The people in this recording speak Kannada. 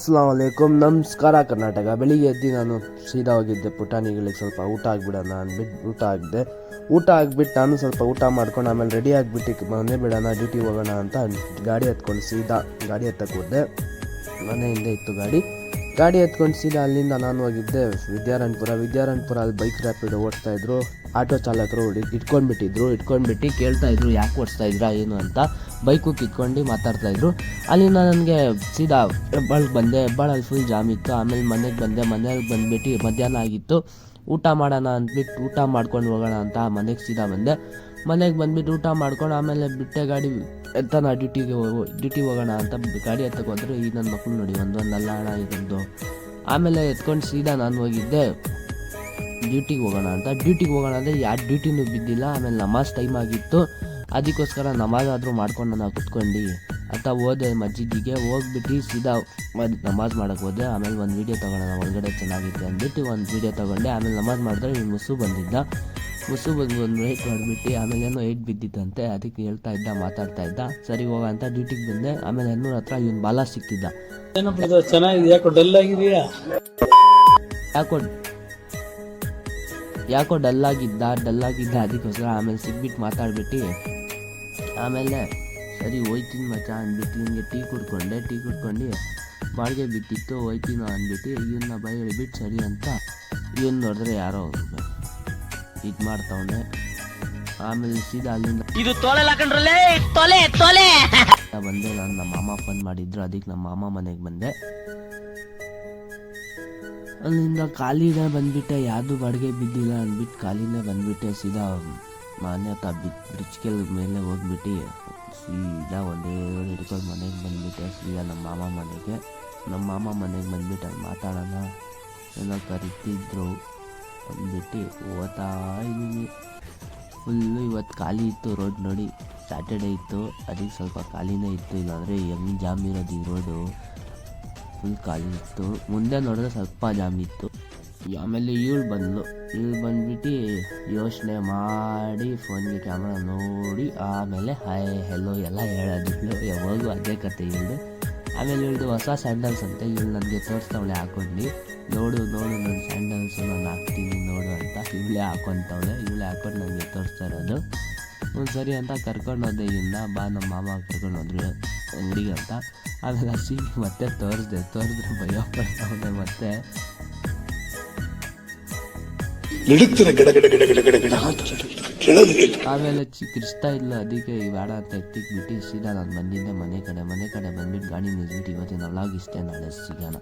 ಅಸ್ಸಲಾಂ ವಲೈಕುಮ್, ನಮಸ್ಕಾರ ಕರ್ನಾಟಕ. ಬೆಳಿಗ್ಗೆ ಎದ್ದು ನಾನು ಸೀದಾ ಹೋಗಿದ್ದೆ ಪುಟಾಣಿಗಳಿಗೆ ಸ್ವಲ್ಪ ಊಟ ಆಗಿಬಿಡೋಣ ಅಂದ್ಬಿಟ್ಟು ಊಟ ಆಗಿಬಿಟ್ಟು ನಾನು ಸ್ವಲ್ಪ ಊಟ ಮಾಡ್ಕೊಂಡು ಆಮೇಲೆ ರೆಡಿ ಆಗಿಬಿಟ್ಟು ಮನೆ ಬಿಡೋಣ, ಡ್ಯೂಟಿ ಹೋಗೋಣ ಅಂತ ಗಾಡಿ ಹತ್ಕೊಂಡು ಸೀದಾ ಗಾಡಿ ಹತ್ತಕ್ಕೆ ಹೋದೆ. ಮನೆಯಿಂದ ಇತ್ತು ಗಾಡಿ ಎತ್ಕೊಂಡು ಸೀದಾ ಅಲ್ಲಿಂದ ನಾನು ಹೋಗಿದ್ದೆ ವಿದ್ಯಾರಣ್ಯಪುರ. ಅಲ್ಲಿ ಬೈಕ್ ರ್ಯಾಪಿಡ್ ಓಡಿಸ್ತಾಯಿದ್ರು. ಆಟೋ ಚಾಲಕರು ಇಟ್ಕೊಂಡ್ಬಿಟ್ಟು ಕೇಳ್ತಾಯಿದ್ರು ಯಾಕೆ ಓಡಿಸ್ತಾ ಇದ್ರಾ ಏನು ಅಂತ. ಬೈಕು ಕಿತ್ಕೊಂಡು ಮಾತಾಡ್ತಾಯಿದ್ರು. ಅಲ್ಲಿಂದ ನನಗೆ ಸೀದಾ ಹೆಬ್ಬಾಳಿಗೆ ಬಂದೆ. ಹೆಬ್ಬಾಳಲ್ಲಿ ಫುಲ್ ಜಾಮ್ ಇತ್ತು. ಆಮೇಲೆ ಮನೆಗೆ ಮನೆಗೆ ಬಂದುಬಿಟ್ಟು ಮಧ್ಯಾಹ್ನ ಆಗಿತ್ತು. ಊಟ ಮಾಡೋಣ ಅಂದ್ಬಿಟ್ಟು ಊಟ ಮಾಡ್ಕೊಂಡು ಹೋಗೋಣ ಅಂತ ಮನೆಗೆ ಸೀದಾ ಬಂದೆ. ಮನೆಗೆ ಬಂದುಬಿಟ್ಟು ಊಟ ಮಾಡ್ಕೊಂಡು ಆಮೇಲೆ ಬಿಟ್ಟೆ ಗಾಡಿ ಎತ್ತನ ಡ್ಯೂಟಿಗೆ ಹೋಗೋಣ ಅಂತ ಗಾಡಿ ಎತ್ತಕ್ಕೆ ಹೋದ್ರೆ ಈ ನನ್ನ ಮಕ್ಕಳು ನೋಡಿ ಒಂದೊಂದಲ್ಲ ಹಣ ಇದೊಂದು. ಆಮೇಲೆ ಎತ್ಕೊಂಡು ಸೀದಾ ನಾನು ಹೋಗಿದ್ದೆ ಡ್ಯೂಟಿಗೆ ಹೋಗೋಣ ಅಂದರೆ ಯಾರು ಡ್ಯೂಟಿನೂ ಬಿದ್ದಿಲ್ಲ. ಆಮೇಲೆ ನಮಾಜ್ ಟೈಮ್ ಆಗಿತ್ತು, ಅದಕ್ಕೋಸ್ಕರ ನಮಾಜ್ ಆದರೂ ಮಾಡ್ಕೊಂಡು ನಾನು ಕುತ್ಕೊಂಡು ಅಂತ ಹೋದೆ. ಮಸ್ಜಿದಿಗೆ ಹೋಗ್ಬಿಟ್ಟು ಸೀದಾ ನಮಾಜ್ ಮಾಡೋಕ್ಕೆ ಹೋದೆ. ಆಮೇಲೆ ಒಂದು ವೀಡಿಯೋ ತೊಗೊಳ್ಳೋಣ ಒಳಗಡೆ ಚೆನ್ನಾಗಿತ್ತು ಅಂದ್ಬಿಟ್ಟು ಒಂದು ವೀಡಿಯೋ ತೊಗೊಂಡೆ. ಆಮೇಲೆ ನಮಾಜ್ ಮಾಡಿದ್ರೆ ಮುಸು ಬಂದಿದ್ದ. ಮುಸು ಬಂದು ಒಂದು ವೇಟ್ ಮಾಡಿಬಿಟ್ಟು ಆಮೇಲೆ ಏನೋ ಏಟ್ ಬಿದ್ದಿತ್ತಂತೆ, ಅದಕ್ಕೆ ಮಾತಾಡ್ತಾ ಇದ್ದ. ಸರಿ ಹೋಗ ಅಂತ ಡ್ಯೂಟಿಗೆ ಬಂದೆ. ಆಮೇಲೆ ಹೆಣ್ಣೂರ ಹತ್ರ ಇವನು ಬಾಲ ಸಿಕ್ತಿದ್ದ. ಚೆನ್ನಾಗಿದೆ, ಯಾಕೋ ಡಲ್ ಆಗಿದೆಯಾ? ಯಾಕೋ ಡಲ್ ಆಗಿದ್ದ ಅದಕ್ಕೋಸ್ಕರ ಆಮೇಲೆ ಸಿಗ್ಬಿಟ್ಟು ಮಾತಾಡ್ಬಿಟ್ಟು ಆಮೇಲೆ ಸರಿ ಹೋಯ್ತೀನಿ ಮಚ್ಚ ಅಂದ್ಬಿಟ್ಟು ನಿಮಗೆ ಟೀ ಕುಡ್ಕೊಂಡು ಬಾಡಿಗೆ ಬಿಟ್ಟಿತ್ತು ಹೋಯ್ತೀನೋ ಅಂದ್ಬಿಟ್ಟು ಇವನ್ನ ಬೈ ಹೇಳ್ಬಿಟ್ಟು ಸರಿ ಅಂತ ಇವನ್ ನೋಡಿದ್ರೆ ಯಾರೋ ಇದು ಮಾಡ್ತಾವನೆ. ಆಮೇಲೆ ಸೀದಾ ಅಲ್ಲಿಂದ ಬಂದೆ. ನಾನು ನಮ್ಮ ಮಾಮ ಫೋನ್ ಮಾಡಿದ್ರು, ಅದಕ್ಕೆ ನಮ್ಮ ಮಾಮ ಮನೆಗೆ ಬಂದೆ. ಅಲ್ಲಿಂದ ಖಾಲಿನೇ ಬಂದ್ಬಿಟ್ಟೆ, ಯಾವುದು ಬಾಡಿಗೆ ಬಿದ್ದಿಲ್ಲ ಅಂದ್ಬಿಟ್ಟು ಖಾಲಿನೇ ಬಂದ್ಬಿಟ್ಟೆ. ಸೀದಾ ಮನೆ ಹತ್ರ ಬ್ರಿಡ್ಜ್ ಮೇಲೆ ಹೋಗ್ಬಿಟ್ಟು ಸೀದಾ ಒಂದೇ ಹಿಡ್ಕೊಂಡು ಮನೆಗೆ ಬಂದುಬಿಟ್ಟೆ. ಸೀದಾ ನಮ್ಮ ಮಾಮ ಮನೆಗೆ ಬಂದ್ಬಿಟ್ಟು ಅಲ್ಲಿ ಮಾತಾಡೋಣ ಏನೋ ಕರಿತಿದ್ರು ಅಂದ್ಬಿಟ್ಟು ಓದ್ತಾ ಇದ್ದೀನಿ. ಫುಲ್ಲು ಇವತ್ತು ಖಾಲಿ ಇತ್ತು ರೋಡ್ ನೋಡಿ, ಸ್ಯಾಟರ್ಡೇ ಇತ್ತು, ಅದಕ್ಕೆ ಸ್ವಲ್ಪ ಖಾಲಿನೇ ಇತ್ತು. ಇಲ್ಲಾಂದರೆ ಹೆಂಗೆ ಜಾಮ್ ಇರೋದು ಈ ರೋಡು, ಫುಲ್ ಖಾಲಿ ಇತ್ತು. ಮುಂದೆ ನೋಡಿದ್ರೆ ಸ್ವಲ್ಪ ಜಾಮ್ ಇತ್ತು. ಆಮೇಲೆ ಇವಳು ಬಂದ್ಬಿಟ್ಟು ಯೋಚನೆ ಮಾಡಿ ಫೋನ್ಗೆ ಕ್ಯಾಮ್ರಾ ನೋಡಿ ಆಮೇಲೆ ಹಾಯ್ ಹೆಲೋ ಎಲ್ಲ ಹೇಳೋದಿಲ್ಲ. ಯಾವಾಗೂ ಅದೇ ಕತೆ ಇವಳು. ಆಮೇಲೆ ಇವಳ್ದು ಹೊಸ ಸ್ಯಾಂಡಲ್ಸ್ ಅಂತೆ, ಇವಳು ನನಗೆ ತೋರಿಸ್ತಾವಳೆ ಹಾಕೊಂಡು. ನೋಡು ನನ್ನ ಸ್ಯಾಂಡಲ್ಸು ನಾನು ಹಾಕ್ತೀನಿ ನೋಡು ಅಂತ ಇವಳೇ ಹಾಕೊಂಡು ನನಗೆ ತೋರಿಸ್ತಾ ಇರೋದು. ಸರಿ ಅಂತ ಕರ್ಕೊಂಡು ಹೋದೆ ಇವನ್ನ. ಬಾ ನಮ್ಮ ಮಾಮ ಕರ್ಕೊಂಡು ಹೋದ್ರು ಅಂಗಡಿಗೆ ಅಂತ. ಆಮೇಲೆ ಹಸಿ ಮತ್ತೆ ತೋರಿಸಿದ್ರೆ ಭಯ ಪಡ್ತಾವನೆ. ಮತ್ತೆ ಆಮೇಲೆ ಕ್ರಿಸ್ತಾ ಇಲ್ಲ, ಅದಕ್ಕೆ ಬೇಡ ಅಂತ ಎತ್ತಿಕ್ಬಿಟ್ಟು ಸೀದಾ ನಾನು ಬಂದಿದ್ದೆ ಮನೆ ಕಡೆ ಬಂದ್ಬಿಟ್ಟು ಗಾಡಿ ನಿಲ್ಸ್ಬಿಟ್ಟು ಇವತ್ತಿನ ವ್ಲಾಗ್ ಇಷ್ಟೇ, ನಾಳೆ ಸಿಗೋಣ.